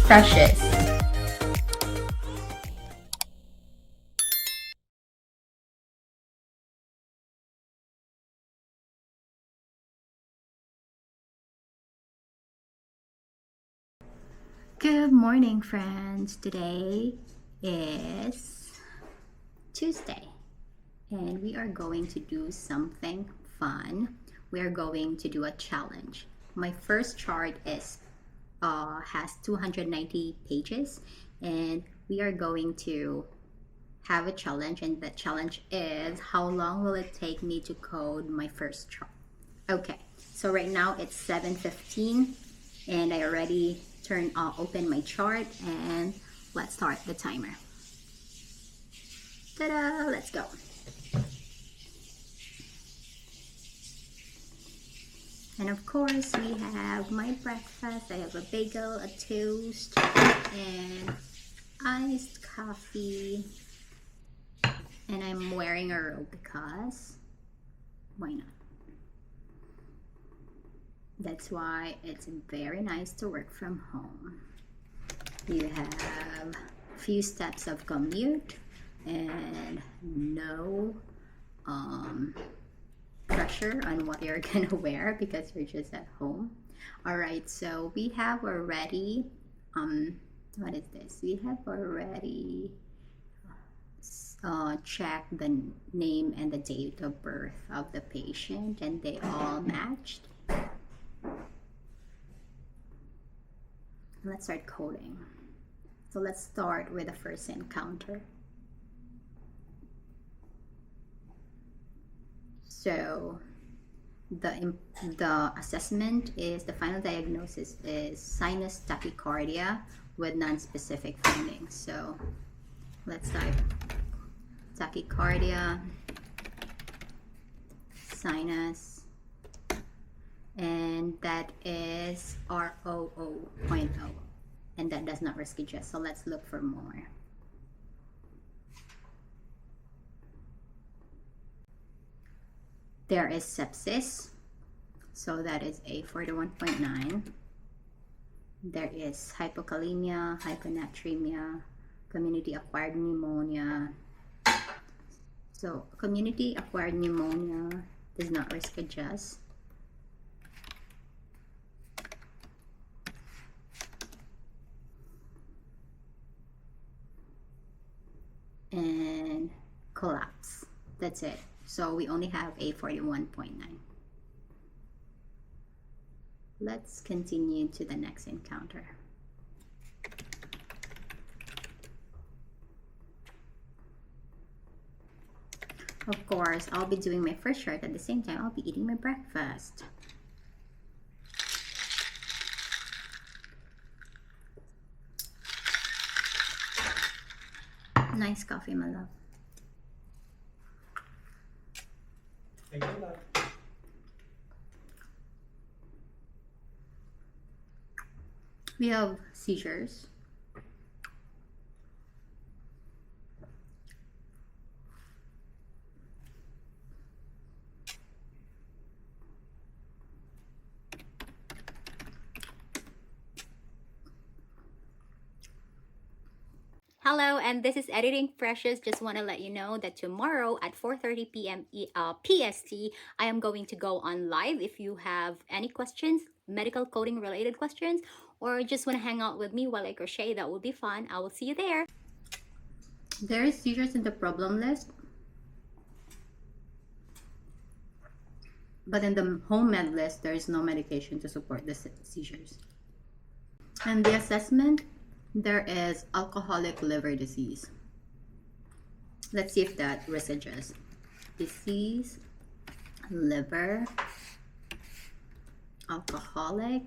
Precious. Good morning, friends. Today is Tuesday, and we are going to do something fun. We are going to do a challenge. My first chart has 290 pages, and we are going to have a challenge, and the challenge is how long will it take me to code my first chart. Okay, so right now it's 7:15, and I already open my chart, and let's start the timer. Ta-da! Let's go. And of course, we have my breakfast. I have a bagel, a toast, and iced coffee. And I'm wearing a robe because why not? That's why it's very nice to work from home. You have a few steps of commute and no pressure on what you're gonna wear because you're just at home. All right, so we have already what is this? We have already checked the name and the date of birth of the patient, and they all matched. Let's start coding. So let's start with the first encounter. So the assessment is, the final diagnosis is sinus tachycardia with non-specific findings. So let's type tachycardia, sinus, and that is ROO.0, and that does not risk adjust. So let's look for more. There is sepsis, so that is a 41.9. There is hypokalemia, hyponatremia, community acquired pneumonia. So community acquired pneumonia does not risk adjust. And collapse. That's it. So we only have a 41.9. Let's continue to the next encounter. Of course, I'll be doing my first chart at the same time I'll be eating my breakfast. Nice coffee, my love. Thank you, love. We have seizures. Hello, and this is Editing Precious. Just want to let you know that tomorrow at 4:30 p.m. PST, I am going to go on live. If you have any questions, medical coding related questions, or just want to hang out with me while I crochet, that will be fun. I will see you there. There is seizures in the problem list, but in the home med list, there is no medication to support the seizures. And the assessment, there is alcoholic liver disease. Let's see if that risk adjusts. Disease, liver, alcoholic,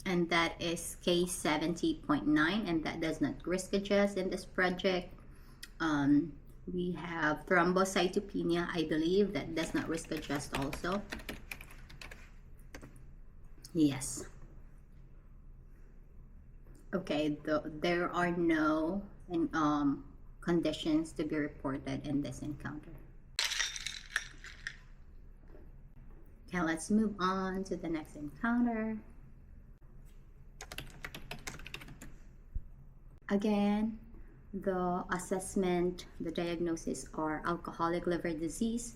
and that is K70.9, and that does not risk adjust in this project. We have thrombocytopenia, I believe that does not risk adjust also. Yes. Okay, there are no conditions to be reported in this encounter. Okay, let's move on to the next encounter. Again, the assessment, the diagnosis are alcoholic liver disease,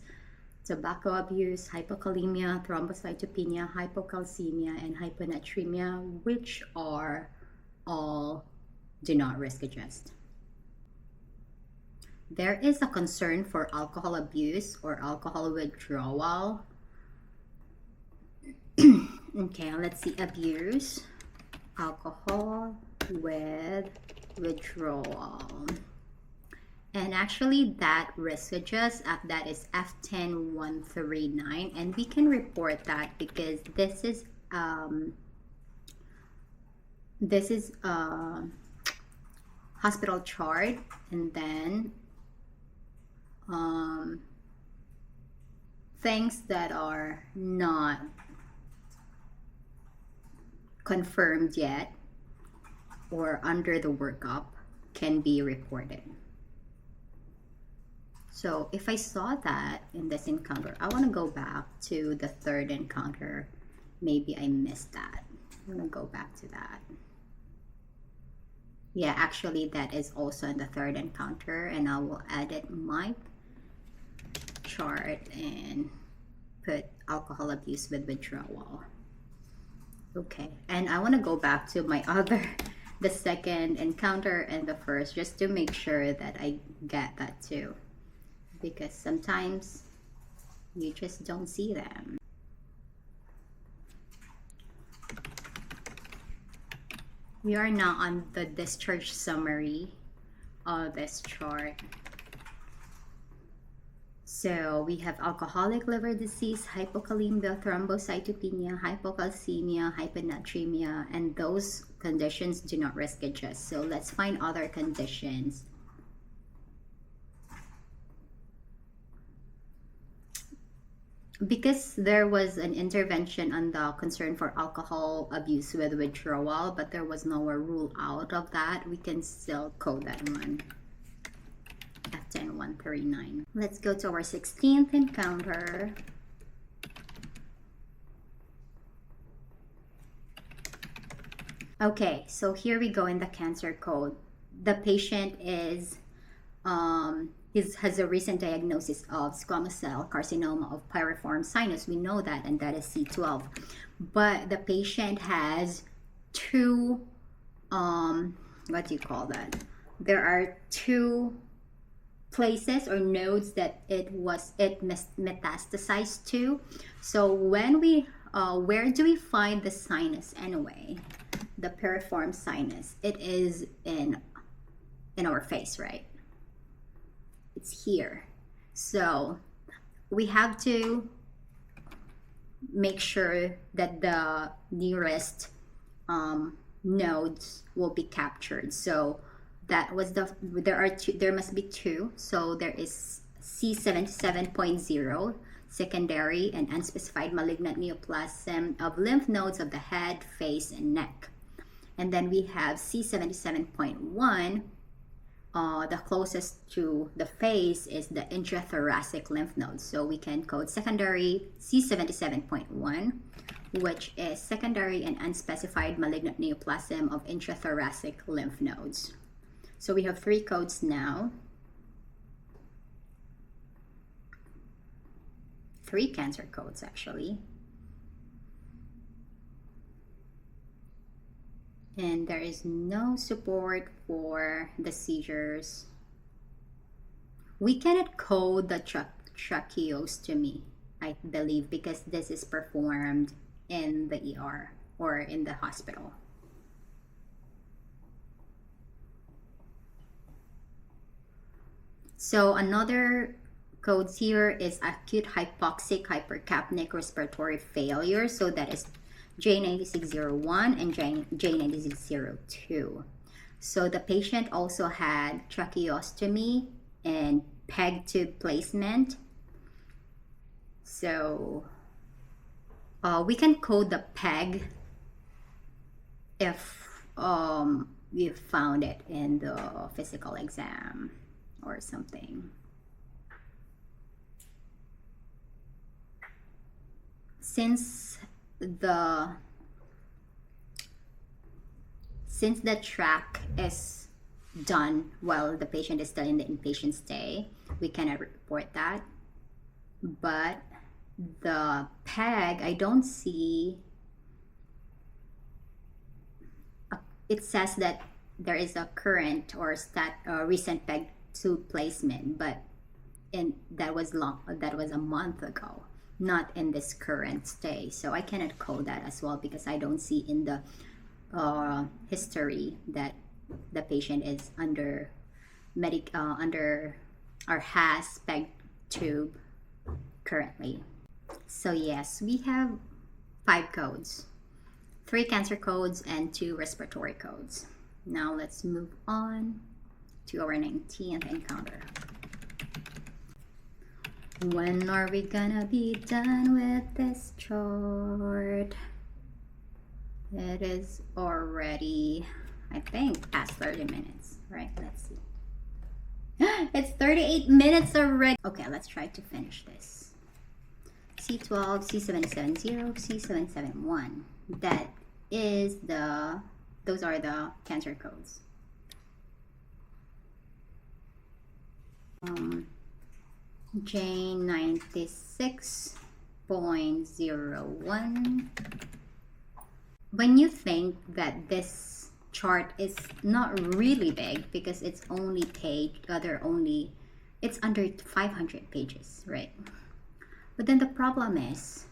tobacco abuse, hypokalemia, thrombocytopenia, hypocalcemia, and hyponatremia, which are all do not risk adjust. There is a concern for alcohol abuse or alcohol withdrawal. Okay, let's see. Abuse, alcohol with withdrawal. And actually that risk adjust, that is F10139, and we can report that because this is hospital chart, and then things that are not confirmed yet or under the workup can be reported. So if I saw that in this encounter, I want to go back to the third encounter. Maybe I missed that. I'm going to go back to that. Yeah, actually that is also in the third encounter, and I will edit my chart and put alcohol abuse with withdrawal. Okay, and I want to go back to my the second encounter and the first, just to make sure that I get that too, because sometimes you just don't see them. We are now on the discharge summary of this chart. So we have alcoholic liver disease, hypokalemia, thrombocytopenia, hypocalcemia, hyponatremia, and those conditions do not risk adjust. So let's find other conditions. Because there was an intervention on the concern for alcohol abuse with withdrawal, but there was no rule out of that, we can still code that one. F10139. Let's go to our 16th encounter. Okay, so here we go in the cancer code. The patient is has a recent diagnosis of squamous cell carcinoma of piriform sinus. We know that, and that is C12. But the patient has two, what do you call that? There are two places or nodes that it metastasized to. So when we, where do we find the sinus anyway? The piriform sinus. It is in our face, right? It's here. So we have to make sure that the nearest nodes will be captured. So that was there must be two. So there is C77.0, secondary and unspecified malignant neoplasm of lymph nodes of the head, face, and neck. And then we have C77.1. The closest to the face is the intrathoracic lymph nodes. So we can code secondary C77.1, which is secondary and unspecified malignant neoplasm of intrathoracic lymph nodes. So we have three codes now. Three cancer codes actually. And there is no support for the seizures. We cannot code the tracheostomy, I believe, because this is performed in the ER or in the hospital. So another codes here is acute hypoxic hypercapnic respiratory failure. So that is J9601 and J9602. So the patient also had tracheostomy and PEG tube placement. So we can code the PEG if we found it in the physical exam or something. Since the track is done while the patient is still in the inpatient stay, we cannot report that. But the PEG, I don't see. It says that there is a current or recent PEG 2 placement, but that was a month ago, not in this current stay. So I cannot code that as well because I don't see in the history that the patient is under or has PEG tube currently. So yes, we have 5 codes, 3 cancer codes and 2 respiratory codes. Now let's move on to our 19th encounter. When are we gonna be done with this chart? It is already, I think, past 30 minutes, right? Let's see. It's 38 minutes already. Okay, let's try to finish this. C12, C770, C771. Those are the cancer codes. J96.01. When you think that this chart is not really big because it's only it's under 500 pages, right? But then the problem is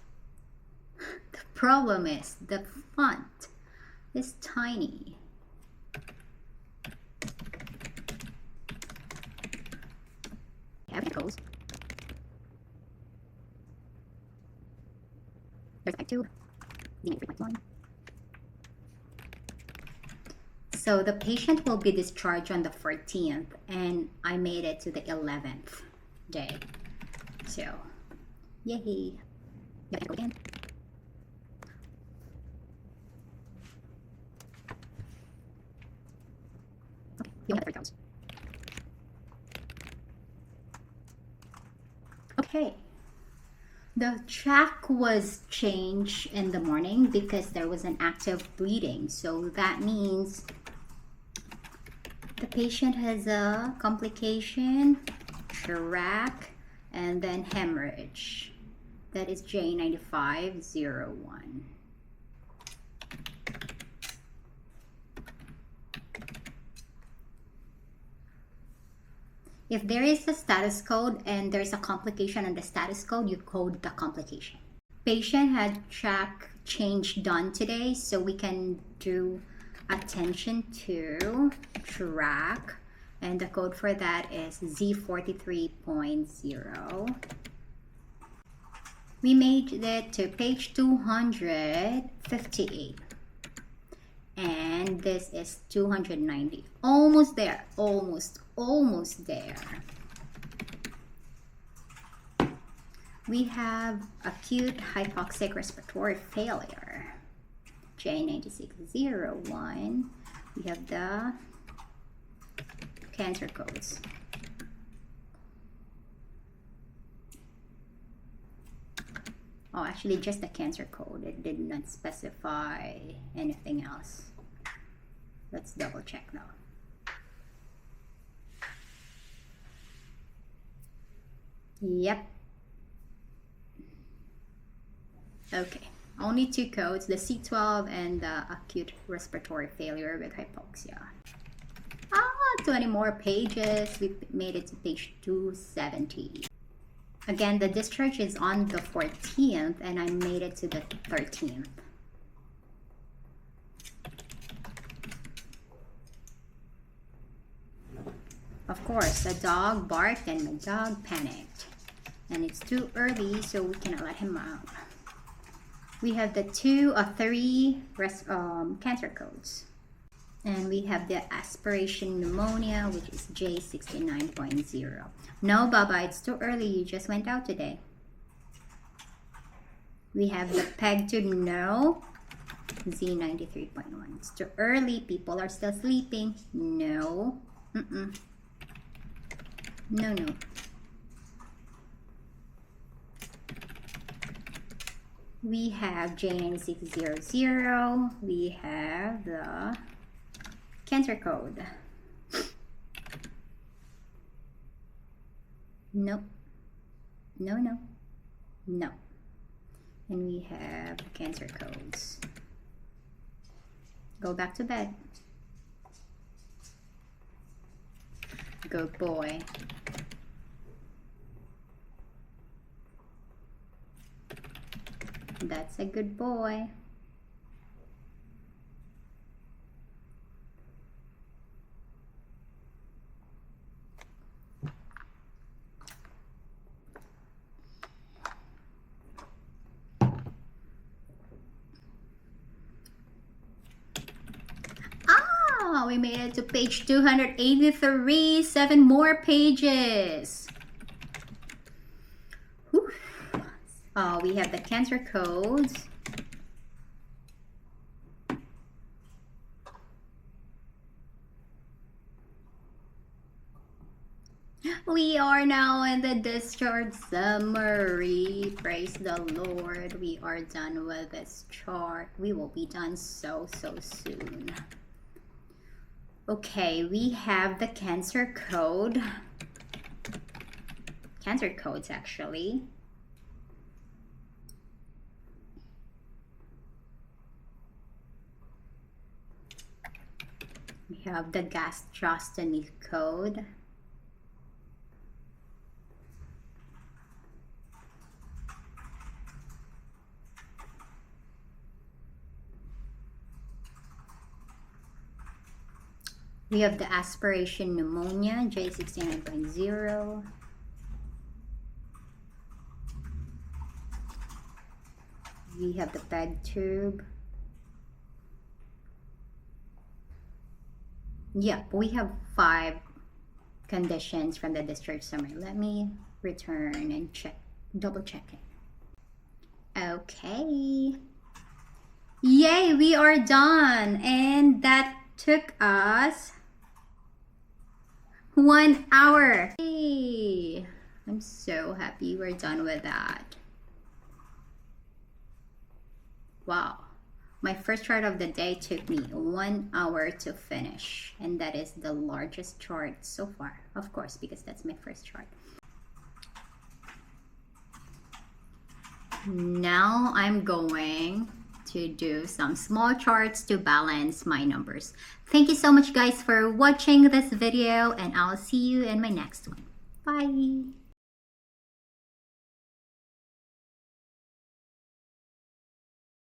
the font is tiny. Everything goes. There's type 2, D93.1. So the patient will be discharged on the 14th, and I made it to the 11th day. So, yay! You have to go again. Okay, you have 3 codes. Okay. The track was changed in the morning because there was an active bleeding. So that means the patient has a complication, track, and then hemorrhage. That is J9501. If there is a status code and there's a complication on the status code, you code the complication. Patient had track change done today, so we can do attention to track, and the code for that is Z43.0. We made it to page 258. And this is 290. Almost there. Almost there. We have acute hypoxic respiratory failure. J9601. We have the cancer codes. Oh, actually just the cancer code. It did not specify anything else. Let's double check now. Yep. Okay, only 2 codes, the C12 and the acute respiratory failure with hypoxia. 20 more pages. We made it to page 270. Again, the discharge is on the 14th and I made it to the 13th. Of course, a dog barked and my dog panicked. And it's too early, so we cannot let him out. We have the 3 cancer codes. And we have the aspiration pneumonia, which is J69.0. No, Baba, it's too early. You just went out today. We have the PEG to no, Z93.1. It's too early. People are still sleeping. No. No. We have J9600. We have the cancer code. Nope. No, no, no. And we have cancer codes. Go back to bed. Good boy. That's a good boy. Ah, we made it to page 283. 7 more pages. Whew. We have the cancer codes. We are now in the discharge summary. Praise the Lord. We are done with this chart. We will be done so soon. Okay, we have the cancer code. Cancer codes, actually. We have the gastrostomy code. We have the aspiration pneumonia, J69.0. We have the PEG tube. Yep, we have 5 conditions from the discharge summary. Let me return and check, double check it. Okay. Yay, we are done. And that took us 1 hour. Yay. I'm so happy we're done with that. Wow. My first chart of the day took me 1 hour to finish, and that is the largest chart so far, of course, because that's my first chart. Now I'm going to do some small charts to balance my numbers. Thank you so much guys for watching this video, and I'll see you in my next one. Bye!